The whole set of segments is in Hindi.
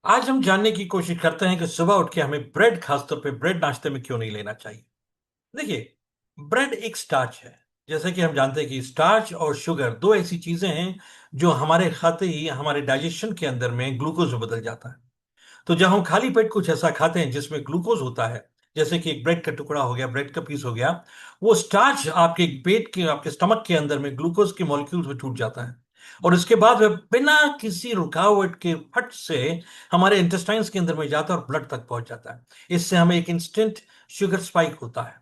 आज हम जानने की कोशिश करते हैं कि सुबह उठ के हमें ब्रेड, खासतौर पे ब्रेड नाश्ते में क्यों नहीं लेना चाहिए। देखिए, ब्रेड एक स्टार्च है। जैसे कि हम जानते हैं कि स्टार्च और शुगर दो ऐसी चीजें हैं जो हमारे खाते ही हमारे डाइजेशन के अंदर में ग्लूकोज में बदल जाता है। तो जब हम खाली पेट कुछ ऐसा खाते हैं जिसमें ग्लूकोज होता है, जैसे कि एक ब्रेड का टुकड़ा हो गया, ब्रेड का पीस हो गया, वो स्टार्च आपके पेट के, आपके स्टमक के अंदर में ग्लूकोज के मॉलिक्यूल्स में टूट जाता है। और उसके बाद वह बिना किसी रुकावट के फट से हमारे इंटेस्टाइन्स के अंदर में जाता है और ब्लड तक पहुंच जाता है। इससे हमें एक इंस्टेंट शुगर स्पाइक होता है।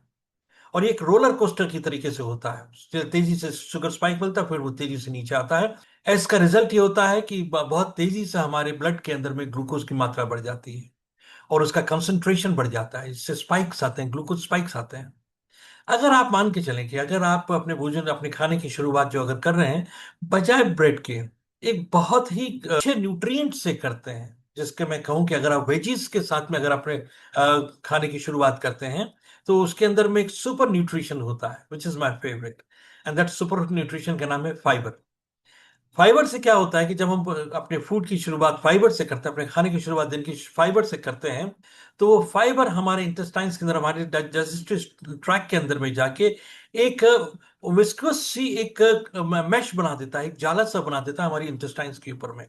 और ये एक रोलर कोस्टर की तरीके से होता है, तेजी से शुगर स्पाइक मिलता है, फिर वो तेजी से नीचे आता है। इसका रिजल्ट ये होता है कि बहुत तेजी से हमारे ब्लड के अंदर में ग्लूकोज की मात्रा बढ़ जाती है और उसका कंसंट्रेशन बढ़ जाता है। इससे स्पाइक्स आते हैं, ग्लूकोज स्पाइक्स आते हैं। अगर आप मान के चलें कि अगर आप अपने भोजन, अपने खाने की शुरुआत जो अगर कर रहे हैं बजाय ब्रेड के, एक बहुत ही अच्छे न्यूट्रिएंट से करते हैं, जिसके मैं कहूं कि अगर आप वेजीज के साथ में अगर अपने खाने की शुरुआत करते हैं, तो उसके अंदर में एक सुपर न्यूट्रिशन होता है, which is my favourite. And that super nutrition का नाम है फाइबर। फाइबर से क्या होता है कि जब हम अपने फूड की शुरुआत फाइबर से करते हैं, अपने खाने की शुरुआत दिन की फाइबर से करते हैं, तो वो फाइबर हमारे इंटेस्टाइन्स के अंदर, हमारे डाइजेस्टिव ट्रैक के अंदर में जाके एक विस्कस सी एक मैश बना देता है, एक जाला सा बना देता है हमारी इंटेस्टाइन्स के ऊपर में।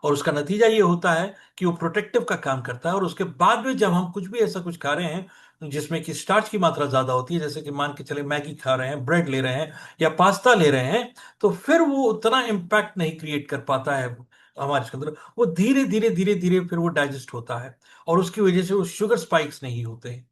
और उसका नतीजा ये होता है कि वो प्रोटेक्टिव का काम करता है। और उसके बाद में जब हम कुछ भी ऐसा कुछ खा रहे हैं जिसमें कि स्टार्च की मात्रा ज्यादा होती है, जैसे कि मान के चले मैगी खा रहे हैं, ब्रेड ले रहे हैं या पास्ता ले रहे हैं, तो फिर वो उतना इम्पैक्ट नहीं क्रिएट कर पाता है हमारे इसके अंदर। वो धीरे धीरे धीरे धीरे फिर वो डाइजेस्ट होता है और उसकी वजह से वो शुगर स्पाइक्स नहीं होते।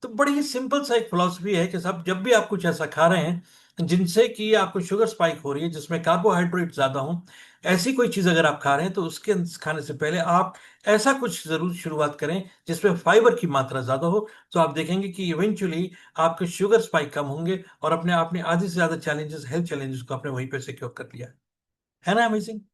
तो बड़ी ही सिंपल सा एक फिलॉसफी है कि साहब, जब भी आप कुछ ऐसा खा रहे हैं जिनसे कि आपको शुगर स्पाइक हो रही है, जिसमें कार्बोहाइड्रेट ज्यादा हो, ऐसी कोई चीज अगर आप खा रहे हैं, तो उसके खाने से पहले आप ऐसा कुछ जरूर शुरुआत करें जिसमें फाइबर की मात्रा ज्यादा हो। तो आप देखेंगे कि इवेंचुअली आपके शुगर स्पाइक कम होंगे और अपने आपने आधे से ज्यादा चैलेंजेस, हेल्थ चैलेंजेस को आपने वहीं पे सिक्योर कर लिया है ना। अमेजिंग।